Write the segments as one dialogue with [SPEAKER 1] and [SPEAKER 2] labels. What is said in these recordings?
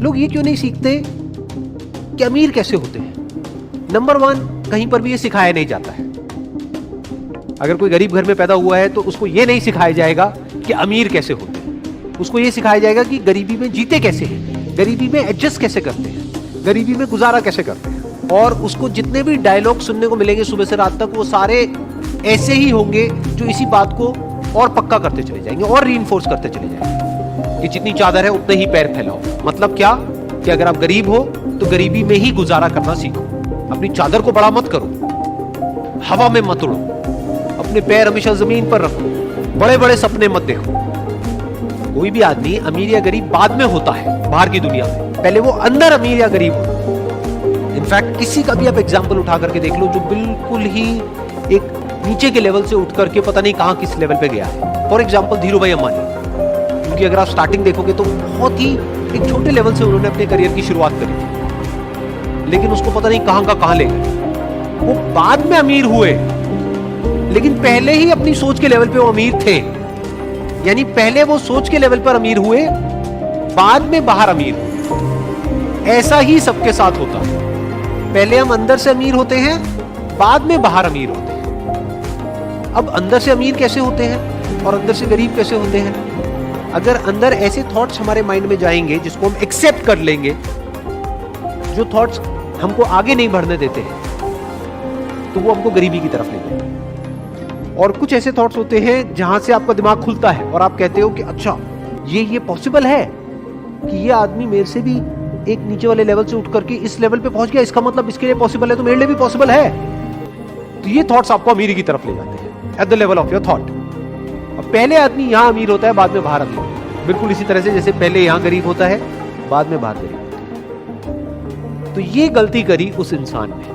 [SPEAKER 1] लोग ये क्यों नहीं सीखते कि अमीर कैसे होते हैं? नंबर 1, कहीं पर भी ये सिखाया नहीं जाता है। अगर कोई गरीब घर में पैदा हुआ है तो उसको ये नहीं सिखाया जाएगा कि अमीर कैसे होते हैं। उसको ये सिखाया जाएगा कि गरीबी में जीते कैसे हैं, गरीबी में एडजस्ट कैसे करते हैं, गरीबी में गुजारा कैसे करते हैं। और उसको जितने भी डायलॉग सुनने को मिलेंगे सुबह से रात तक, वो सारे ऐसे ही होंगे जो इसी बात को और पक्का करते चले जाएंगे और रीइंफोर्स करते चले जाएंगे कि जितनी चादर है उतने ही पैर फैलाओ। मतलब क्या कि अगर आप गरीब हो तो गरीबी में ही गुजारा करना सीखो, अपनी चादर को बड़ा मत करो, हवा में मत उड़ो, अपने पैर हमेशा जमीन पर रखो, बड़े बड़े सपने मत देखो। कोई भी आदमी अमीर या गरीब बाद में होता है बाहर की दुनिया में, पहले वो अंदर अमीर या गरीब होता है। इनफैक्ट किसी का भी आप एग्जाम्पल उठा करके देख लो जो बिल्कुल ही एक नीचे के लेवल से उठ करके पता नहीं कहां किस लेवल पे गया है। फॉर एग्जाम्पल धीरू भाई अंबानी, क्योंकि अगर आप स्टार्टिंग देखोगे तो बहुत ही एक छोटे लेवल से उन्होंने अपने करियर की शुरुआत करी थी, लेकिन उसको पता नहीं कहां का कहां ले गए। वो बाद में अमीर हुए, लेकिन पहले ही अपनी सोच के लेवल पे वो अमीर थे। यानी पहले वो सोच के लेवल पर अमीर हुए, बाद में बाहर अमीर हुए। ऐसा ही सबके साथ होता है, पहले हम अंदर से अमीर होते हैं, बाद में बाहर अमीर होते हैं। अब अंदर से अमीर कैसे होते हैं और अंदर से गरीब कैसे होते हैं? अगर अंदर ऐसे थॉट्स हमारे माइंड में जाएंगे जिसको हम एक्सेप्ट कर लेंगे, जो थॉट्स हमको आगे नहीं बढ़ने देते हैं, तो वो हमको गरीबी की तरफ ले जाएंगे। और कुछ ऐसे थॉट्स होते हैं जहां से आपका दिमाग खुलता है और आप कहते हो कि अच्छा ये पॉसिबल है कि ये आदमी मेरे से भी एक नीचे वाले लेवल से उठ करके इस लेवल पे पहुंच गया, इसका मतलब इसके लिए पॉसिबल है तो मेरे लिए भी पॉसिबल है। तो ये थॉट्स आपको अमीरी की तरफ ले जाते हैं at the level of your thought. अब पहले आदमी यहां अमीर होता है, बाद में बाहर अमीर, बिल्कुल इसी तरह से जैसे पहले यहां गरीब होता है, बाद में बाहर गरीब होता है। तो ये गलती करी उस इंसान ने,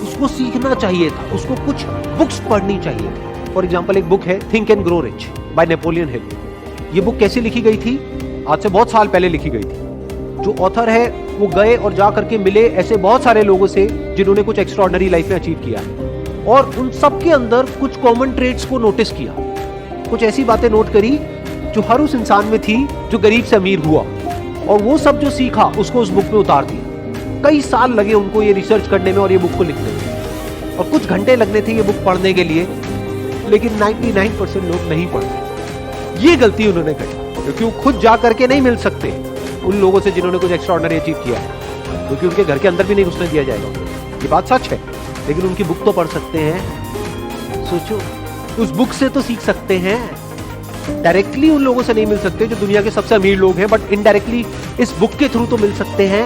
[SPEAKER 1] उसको सीखना चाहिए था, उसको कुछ बुक्स पढ़नी चाहिए थी। फॉर एग्जाम्पल एक बुक है think and grow rich by Napoleon Hill. ये बुक कैसे लिखी गई थी? आज से बहुत साल पहले लिखी गई थी। जो ऑथर है वो गए और जा करके मिले ऐसे बहुत सारे लोगों से जिन्होंने कुछ एक्स्ट्राऑर्डिनरी लाइफ में अचीव किया है, और उन सब के अंदर कुछ कॉमन ट्रेड्स को नोटिस किया, कुछ ऐसी बातें नोट करी जो हर उस इंसान में थी जो गरीब से अमीर हुआ, और वो सब जो सीखा उसको उस बुक में उतार दिया। कई साल लगे उनको ये रिसर्च करने में और ये बुक को लिखने में, और कुछ घंटे लगने थे ये बुक पढ़ने के लिए, लेकिन 99% लोग नहीं पढ़ते। ये गलती उन्होंने करी, क्योंकि वो खुद जा करके नहीं मिल सकते उन लोगों से जिन्होंने कुछ एक्स्ट्राऑर्डिनरी अचीव किया है, क्योंकि उनके घर के अंदर भी नहीं घुसने दिया जाएगा। ये बात सच है, लेकिन उनकी बुक तो पढ़ सकते हैं। सोचो, उस बुक से तो सीख सकते हैं। डायरेक्टली उन लोगों से नहीं मिल सकते जो दुनिया के सबसे अमीर लोग हैं, बट इनडायरेक्टली इस बुक के थ्रू तो मिल सकते हैं,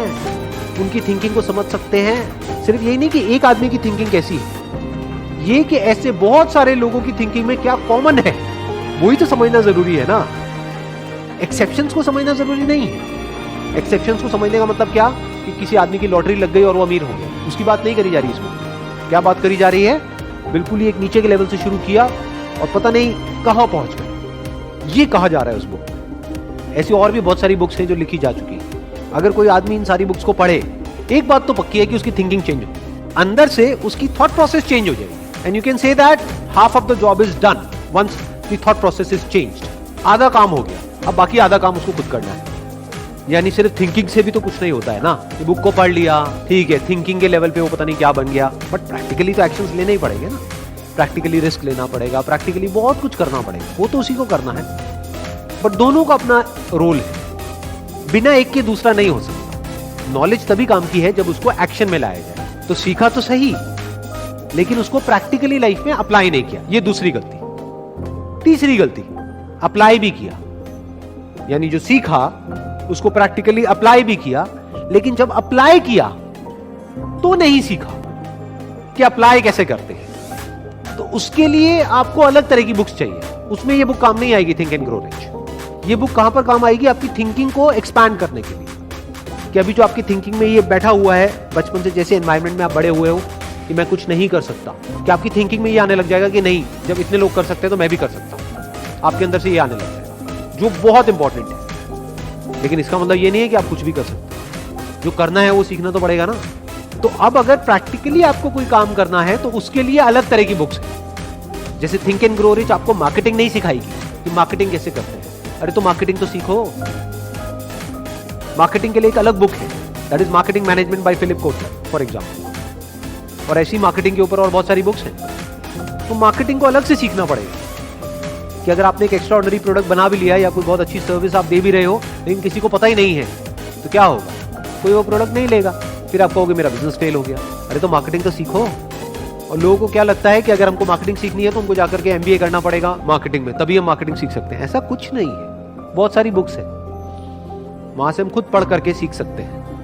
[SPEAKER 1] उनकी थिंकिंग को समझ सकते हैं। सिर्फ यही नहीं कि एक आदमी की थिंकिंग कैसी है, ये कि ऐसे बहुत सारे लोगों की थिंकिंग में क्या कॉमन है, वही तो समझना जरूरी है ना। एक्सेप्शंस को समझना जरूरी नहीं है। एक्सेप्शंस को समझने का मतलब क्या कि किसी आदमी की लॉटरी लग गई और वो अमीर हो गया, उसकी बात नहीं करी जा रही इसमें। क्या बात करी जा रही है? बिल्कुल ही एक नीचे के लेवल से शुरू किया और पता नहीं कहां पहुंच गए, ये कहा जा रहा है उस बुक में। ऐसी और भी बहुत सारी बुक्स हैं जो लिखी जा चुकी है। अगर कोई आदमी इन सारी बुक्स को पढ़े, एक बात तो पक्की है कि उसकी थिंकिंग चेंज हो, अंदर से उसकी थॉट प्रोसेस चेंज हो जाएगी। And you can say that half of the job is done once the thought process is changed. आधा काम हो गया, अब बाकी आधा काम उसको खुद करना है। यानी सिर्फ थिंकिंग से भी तो कुछ नहीं होता है ना। ये बुक को पढ़ लिया, ठीक है, थिंकिंग के लेवल पे वो पता नहीं क्या बन गया, बट प्रैक्टिकली तो एक्शंस लेने ही पड़ेंगे ना। प्रैक्टिकली रिस्क लेना पड़ेगा, प्रैक्टिकली बहुत कुछ करना पड़ेगा, वो तो उसी को करना है। बट दोनों का अपना रोल है, बिना एक के दूसरा नहीं हो सकता। नॉलेज तभी काम की है जब उसको एक्शन में लाया जाए। तो सीखा तो सही, लेकिन उसको प्रैक्टिकली लाइफ में अप्लाई नहीं किया, ये दूसरी गलती। तीसरी गलती, अप्लाई भी किया, यानी जो सीखा उसको प्रैक्टिकली अप्लाई भी किया, लेकिन जब अप्लाई किया तो नहीं सीखा कि अप्लाई कैसे करते हैं। तो उसके लिए आपको अलग तरह की बुक्स चाहिए। उसमें ये बुक काम नहीं आएगी थिंक एंड ग्रो रिच। ये बुक कहां पर काम आएगी? आपकी थिंकिंग को एक्सपैंड करने के लिए, कि अभी जो आपकी थिंकिंग में ये बैठा हुआ है बचपन से, जैसे एनवायरमेंट में आप बड़े हुए हो कि मैं कुछ नहीं कर सकता, कि आपकी थिंकिंग में ये आने लग जाएगा कि नहीं, जब इतने लोग कर सकते हैं तो मैं भी कर सकता हूं। आपके अंदर से ये आने लग जाएगा, जो बहुत इंपॉर्टेंट है। लेकिन इसका मतलब ये नहीं है कि आप कुछ भी कर सकते। जो करना है वो सीखना तो पड़ेगा ना। तो अब अगर प्रैक्टिकली आपको कोई काम करना है तो उसके लिए अलग तरह की बुक्स है। जैसे थिंक एंड ग्रो रिच आपको मार्केटिंग नहीं सिखाएगी कि मार्केटिंग कैसे करते हैं। अरे तो मार्केटिंग तो सीखो। मार्केटिंग के लिए एक अलग बुक है, that is marketing management by Philip Kotler for example. और ऐसी मार्केटिंग के ऊपर और बहुत सारी बुक्स हैं। तो मार्केटिंग को अलग से सीखना पड़ेगा कि अगर आपने एक एक्स्ट्रा ऑर्डिनरी प्रोडक्ट बना भी लिया या कोई बहुत अच्छी सर्विस आप दे भी रहे हो लेकिन किसी को पता ही नहीं है तो क्या होगा, कोई वो प्रोडक्ट नहीं लेगा, फिर आप कहोगे मेरा बिजनेस फेल हो गया। अरे तो मार्केटिंग तो सीखो। और लोगों को क्या लगता है कि अगर हमको मार्केटिंग सीखनी है तो हमको जाकर के एमबीए करना पड़ेगा मार्केटिंग में, तभी हम मार्केटिंग सीख सकते हैं। ऐसा कुछ नहीं है, बहुत सारी बुक्स है, वहां से हम खुद पढ़ करके सीख सकते हैं।